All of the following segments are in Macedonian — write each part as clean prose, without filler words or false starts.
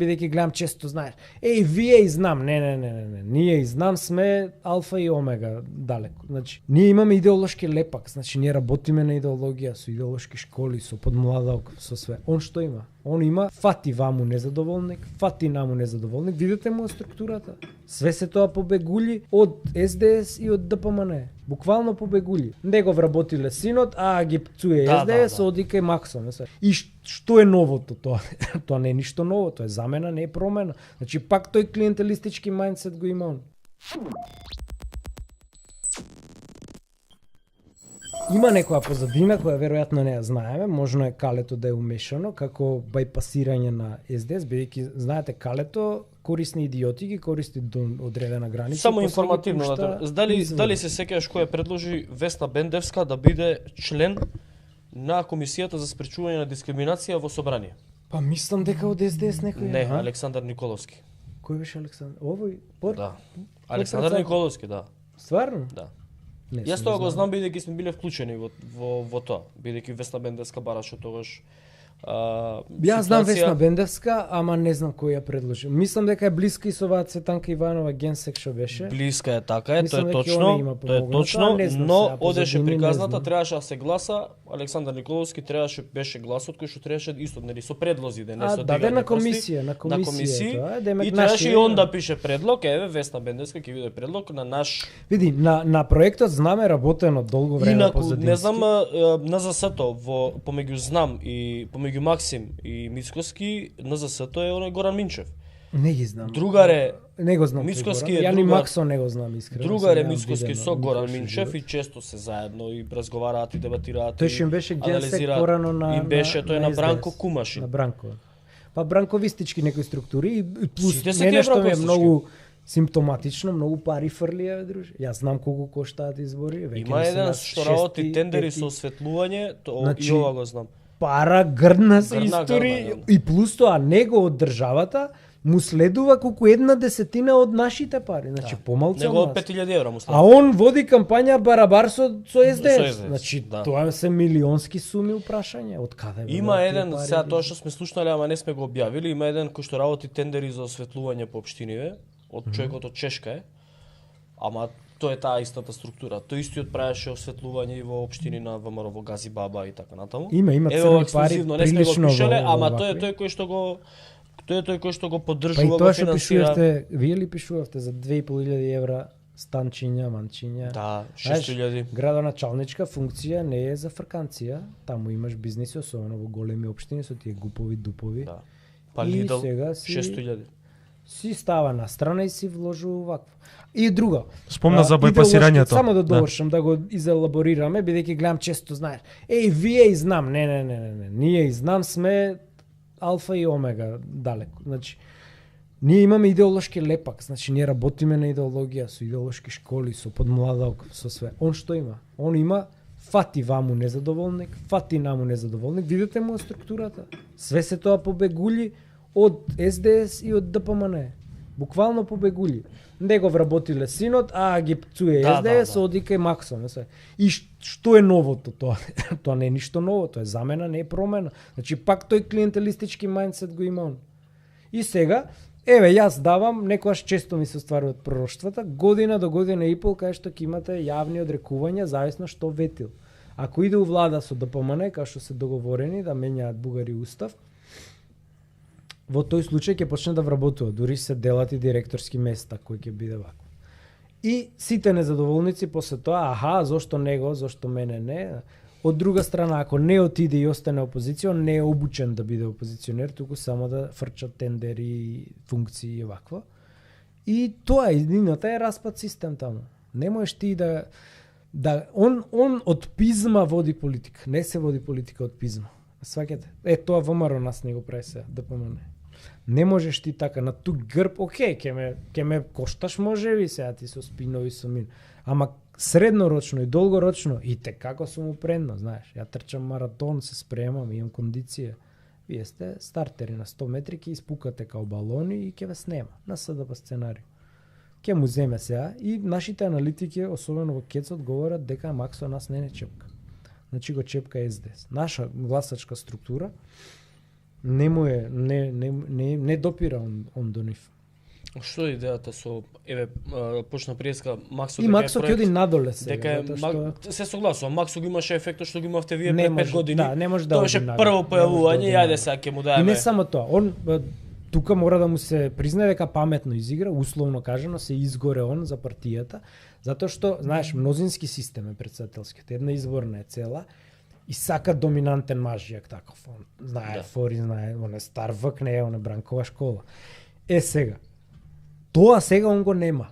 бидејќи гледам често, знаеш, вие и знам, не, ние и знам сме алфа и омега далеко. Значи, ние имаме идеолошки лепак, значи ние работиме на идеологија, со идеолошки школи, со подмладок, со све. Он што има? Он има фати ваму незадоволник, фати наму незадоволник, видите му структурата. Све се тоа побегули од СДС и од ДПМН. Буквално побегули. Не го вработиле синот, ги пцуе СДС, оди кај Максон. И што е новото тоа? Тоа не е ништо ново, тоа е замена, не е промена. Значи пак тој клиентелистички мајндсет го има он. Има некоја позадина која веројатно не ја знаеме, можно е Калето да е умешано како бајпасирање на СДС, бидејќи знаете Калето корисни идиоти ги користи до одредена граница. Само информативно, дали се сеќаваш која предложи Весна Бендевска да биде член на Комисијата за спречување на дискриминација во собрание? Па мислам дека од СДС некој. Не, Александар Николовски. Кој беше Александар? Овој? Да. Александар Николовски, да. Стварно? Да. Јас тоа го знам бидејќи сме биле вклучени во тоа, бидејќи Весна Бендевска бараше тогаш Јас знам Весна Бендевска, ама не знам кој ја предложи. Мислам дека е блиска и со оваа Цветанка Иванова генсек што беше. Блиска е, така е, тоа е точно, но одеше приказната, требаше да се гласа, Александар Николовски беше гласот кој што требаше исто, нели, со предлози да не со дигане на комисија, на комисија, и требаше и он да пише предлог, Весна Бендевска ќе биде предлог на наш. Види, на проектот знаме работено долго време позадински. Не знам на ЗС-то помеѓу знам и меѓу Максим и Мицкоски, НЗС-то е оној Горан Минчев. Не ги знам. Другаре, не го знам. Мицкоски е другар. Ја ни Максон не го знам искрено. Другаре Мицкоски со Горан Минчев и често се заедно и разговараат и дебатираат. Тој што им беше генсек порано на и беше тој на Бранко Кумашин. На Бранко. Па бранковистички некои структури и плюс мене што е многу симптоматично, многу пари фрлија, друже. Јас знам колку коштаат избори. Има еден што работи тендери со осветлување, и ова го знам. Пара грдна се истори и плюс тоа него од државата му следува колку 1/10 од нашите пари, значи помалку него од 5000 евра му следува. А он води кампања барабар со СДС. Значи тоа се милионски суми упрашање, од каде има еден, сега тоа што сме слушнале, ама не сме го објавили, има еден кој што работи тендери за осветлување по општиниве, од човекот од Чешка е. Ама тоа е таа истата структура. Тој истиот правеше осветлување и во општини на ВМРО, во Гази Баба и така натаму. Има црни пари прилично, ама тој е тој кој што го поддржува, го финансира. Па и тоа што пишувавте, вие ли пишувавте за 2500 евра станчиња, манчиња? Да, 6000. Градоначалничка функција не е за фрканција, таму имаш бизниси, особено во големи општини со тие гупови, дупови. Да. Па Лидл 6000. Си става на страна и си вложува вакво. И друго. Спомна за бајпасирањето. Само да довршам, да го изелаборираме, бидејќи гледам често, знаеш, вие и знам, не, ние и знам сме алфа и омега далеко. Значи, ние имаме идеолошки лепак, значи ние работиме на идеологија, со идеолошки школи, со подмладок, со све. Он што има? Он има фати ваму незадоволник, фати наму незадоволник, видите му структурата. Све се тоа побегули од СДС и од ДПМН. Буквално побегули. Не го вработиле синот, ги пцуе СДС, оди кај Максон. И што е новото тоа? Тоа не е ништо ново, тоа е замена, не е промена. Значи пак тој клиентелистички мајндсет го има он. И сега, јас давам, некојаш често ми се остваруваат пророштвата, година до година и пол, кај што ќе имате јавни одрекувања, зависно што ветил. Ако иде у влада со ДПМН, кај што се договорени да менјаат бугари устав, во тој случај ќе почне да вработува, дури се делат и директорски места кои ќе биде вако. И сите незадоволници после тоа, зошто него, зошто мене не. Од друга страна, ако не отиде и остане опозиција, не е обучен да биде опозиционер, туку само да фрчат тендери, функции и вакво. И тоа едината е распад систем таму. Не можеш ти он од пизма води политика, не се води политика од пизма. Сваќате? Тоа ВМРО нас не го прави се, да помине. Не можеш ти така на тук грб, ќе ме кошташ можеби сега ти со спинови со мин. Ама среднорочно и долгорочно и те како сум упредно, знаеш. Ја трчам маратон, се спремам, имам кондиција. Вие сте стартери на 100 метри, ќе испукате као балони и ќе ве снема на СДП сценарио. Ќе му земе сега и нашите аналитики, особено во Кецот, говорат дека Максо нас не чепка. Значи го чепка СДС. Наша гласачка структура не допира он до нив. Што е идејата со почна преска Максо И Максо ќе оди надоле сега, дека се согласувам, Максо го имаше ефектот што го имавте вие Не пред 5 може, години. да, не може да Тоа беше оди прво надоле. појавување Не и може да ајде оди сега ќе му И даеме. не само тоа, он тука мора да му се признае дека паметно изигра, условно кажано се изгоре он за партијата, затоа што, знаеш, мнозински систем е претседателскиот, една изборна е цела и сака доминантен мажјак таков. Он знае Да. фори, знае, он е стар вк, не е, он е Бранкова школа. Сега, тоа сега он го нема.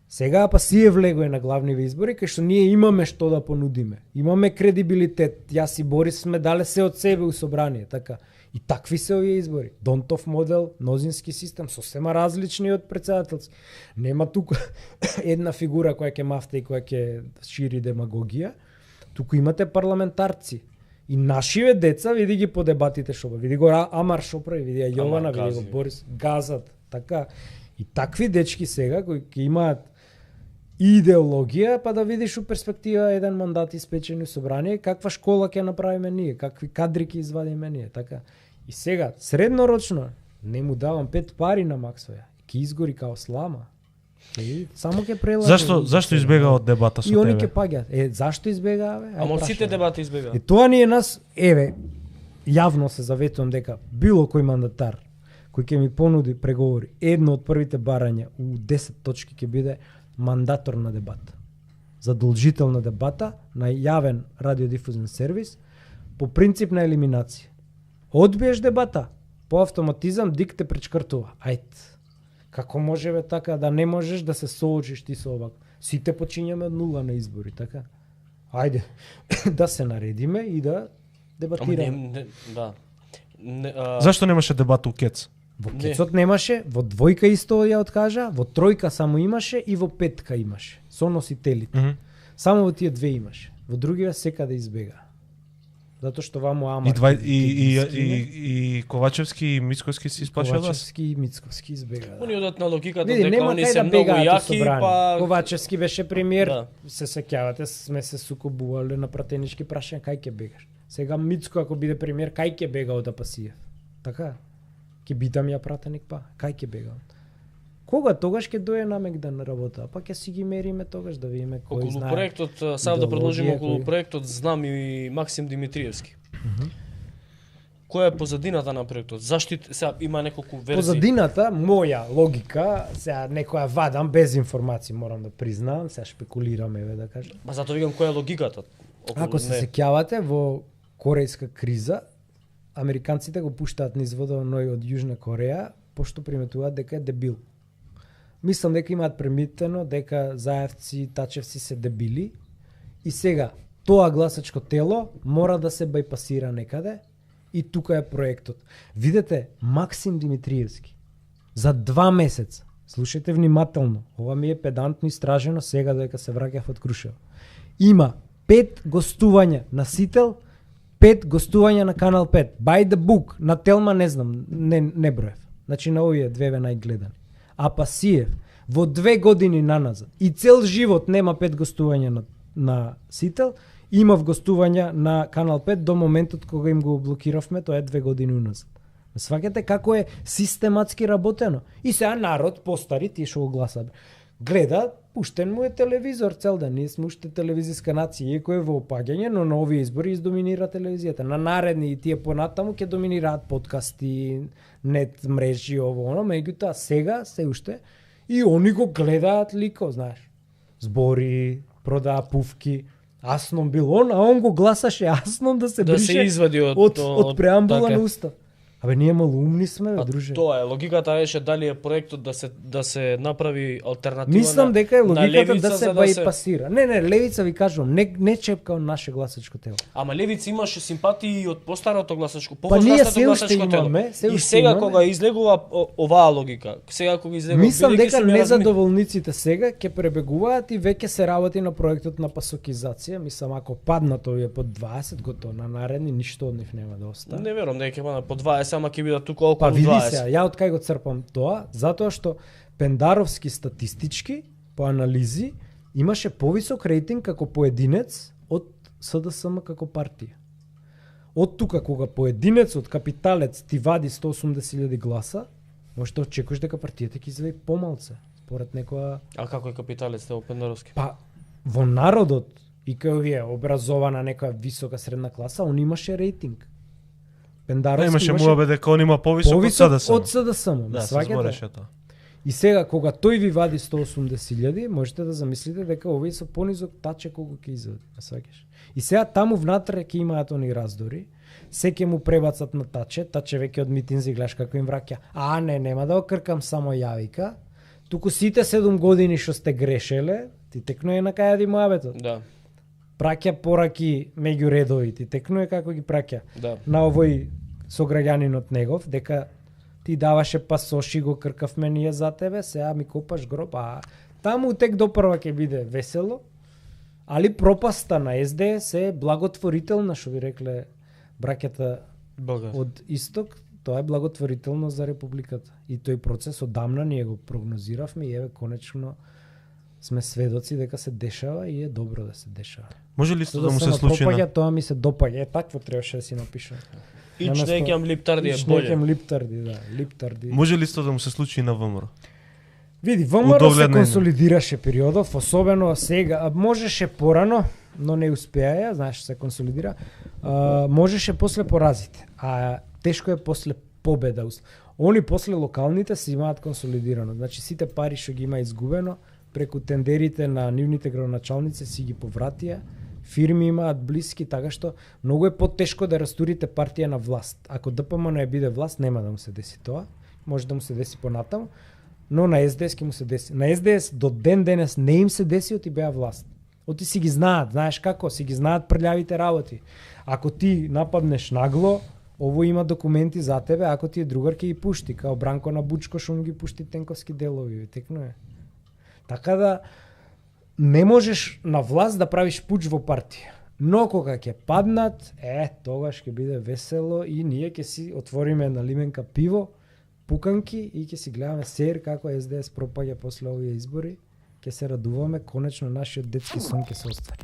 Сега па си е влегој на главниве избори, кај што ние имаме што да понудиме. Имаме кредибилитет. Јас и Борис сме дале се од себе у собрание, така. И такви се овие избори. Донтов модел, мнозински систем, сосема различни од претседателски. Нема тука една фигура која ќе мафта и која ќе шири демагогија. Туку имате парламентарци. И нашиве деца, види ги по дебатите шо, види го Амар шо прави, види ја Јована, види го Борис, газат, така. И такви дечки сега кои ќе имаат и идеологија, па да видиш у перспектива еден мандат испечени у собрание, каква школа ќе направиме ние, какви кадри ќе извадиме ние, така. И сега, среднорочно, не му давам 5 пари на Максоја, ќе изгори као слама. Само ќе прелаже. Зашто избега од дебата со тебе? И они тебе? ќе паѓаат. Зашто избегава, бе? Ама од сите дебати избега. И тоа ни е нас, јавно се заветувам дека било кој мандатар кој ќе ми понуди преговори, едно од првите барања у 10 точки ќе биде мандатор на дебата. Задолжителна дебата на јавен радиодифузен сервис по принцип на елиминација. Одбиеш дебата, по автоматизам дик те пречкртува. Ајд. Како може бе така да не можеш да се соочиш ти со овако? Сите почињаме од нула на избори, така? Ајде да се наредиме и да дебатираме. Да. Зашто немаше дебата у КЕЦ? Во кецот немаше, во двојка исто ја откажа, во тројка само имаше и во петка имаше, со носителите. Само во тие две имаше. Во другиве секаде избега. Затоа што ваму Амар и Ковачевски и Мицковски се исплашува. Ковачевски и Мицковски избега. Они одат на логиката дека дека они се многу јаки, па Ковачевски беше премиер, Да. се сеќавате, сме се сукобувале на пратенички прашања кај ќе бегаш. Сега Мицко ако биде премиер, кај ќе бега од Апасиев? Така? Ќе битам ја пратеник па, кај ќе бега? Кога тогаш ќе дое намек да не работа, па ќе си ги мериме тогаш да видиме кој околу знае. проектот, само да продолжиме околу кој- проектот Знам и Максим Димитриевски. Која е позадината на проектот? Зашто сега има неколку верзии? Позадината, моја логика, сега некоја вадам без информации, морам да признам, сега шпекулираме да кажам. Па затоа викам која е логиката? Ако се сеќавате во корејска криза, американците го пуштаат низ водоној од Јужна Кореја, пошто приметуваат дека е дебил. Мислам дека имаат премитено дека Заевци, Тачевци се дебили и сега тоа гласачко тело мора да се бајпасира некаде и тука е проектот. Видете, Максим Димитриевски за 2 месеца, слушајте внимателно, ова ми е педантно истражено сега дека се враќав од Крушево. Има 5 гостувања на Сител, 5 гостувања на Канал 5. By the book, на Телма не знам, не броев. Значи на овие две најгледани. А Пасиев во 2 години наназад и цел живот нема 5 гостувања на Сител, имав гостувања на Канал 5 до моментот кога им го блокиравме, тоа е 2 години уназад. Сваќате како е систематски работено. И сега народ постари, тие што го гласат, гледа, пуштен му е телевизор цел ден, ние сме уште телевизиска нација, иако е во опаѓање, но на овие избори издоминира телевизијата. На наредни и тие понатаму ќе доминираат подкасти, нет мрежи, ово, оно, меѓутоа сега се уште и они го гледаат лико, знаеш. Збори, продаа пувки, Асном бил он, а он го гласаше Асном да се Да брише се извади од преамбула така. на Устав. Абе ние малумни сме, бе, А друже. тоа е логиката беше дали е проектот да се направи алтернатива Мислам дека е на логиката левица да се за бајпасира. Не, левица ви кажувам, не чепка од наше гласачко тело. Ама левица имаше симпатии од постарото гласачко, Па ние повозрастното се уште гласачко тело. имаме, се И уште сега имаме. кога излегува оваа логика, сега кога излегува Мислам бидејќи дека сум ја незадоволниците сега ќе пребегуваат и веќе се работи на проектот на пасокизација. Мислам ако паднат овие под 20 готово на наредни ништо од нив нема да остане. Не верувам дека ќе паднат по 20, ама ќе бидат тука околу Па види 20. се, ја од кај го црпам тоа, затоа што Пендаровски статистички по анализи имаше повисок рейтинг како поединец од СДСМ како партија. Од тука кога поединецот, капиталец ти вади 180.000 гласа, можеш да очекуваш дека партијата ќе излезе помалце, според некоја... А како е капиталец Тео Пендаровски? Па, во народот, и кај овие образована некоја висока средна класа, он имаше рейтинг. Пендаровски Имаше муабе дека он има повисок од СДСМ. од СДСМ, Да, се сваќате? збореше тоа. И сега, кога тој ви вади 180.000, можете да замислите дека овие со понизок таче колку ќе извадат, сваќаш. И сега таму внатре ќе имаат они раздори, се ќе му пребацат на таче веќе од митинзи гледаш како им враќа. А не, нема да окркам само јавика, туку сите 7 години што сте грешеле, ти текнуе на кај ди муабетот. Да, Праќа пораки меѓу редови, ти текнуе како ги праќа. да. На овој сограѓанинот негов, дека ти даваше пасоши, го кркавме ние за тебе, сега ми копаш гроб, а таму тек допрва ќе биде весело, али пропаста на СДС е благотворителна, што би рекле браќата Българ. од Исток, тоа е благотворително за Републиката. И тој процес одамна ние го прогнозиравме и еве конечно сме сведоци дека се дешава и е добро да се дешава. Може ли исто да му се се случи пропаѓа, на... тоа ми се допаѓа. Е, такво требаше да си напишам. Ич Наместо- некам липтарди е боле. Ичнекем липтарди, да, липтарди. Може ли исто да му се случи и на ВМРО? Види, ВМРО се Удовлетно е. консолидираше периодов, особено сега, можеше порано, но не успеа, знаеш, се консолидира. Можеше после поразите, а тешко е после победа. Они после локалните се имаат консолидирано. Значи сите пари што ги има изгубено преку тендерите на нивните градоначалници си ги повратија. Фирми имаат блиски, така што многу е потешко да растурите партија на власт. Ако ДПМН не биде власт, нема да му се деси тоа. Може да му се деси понатаму, но на СДС ќе му се деси. На СДС до ден денес не им се деси оти беа власт. Оти си ги знаат, знаеш како, си ги знаат прљавите работи. Ако ти нападнеш нагло, ово има документи за тебе, ако ти е другар ќе ги пушти, као Бранко на Бучко што му ги пушти тенковски делови, текно е. Така да не можеш на власт да правиш пуч во партија. Но кога ќе паднат, тогаш ќе биде весело и ние ќе си отвориме на лименка пиво, пуканки и ќе си гледаме сер како СДС пропаѓа после овие избори. Ќе се радуваме, конечно нашиот детски сон ќе се оствари.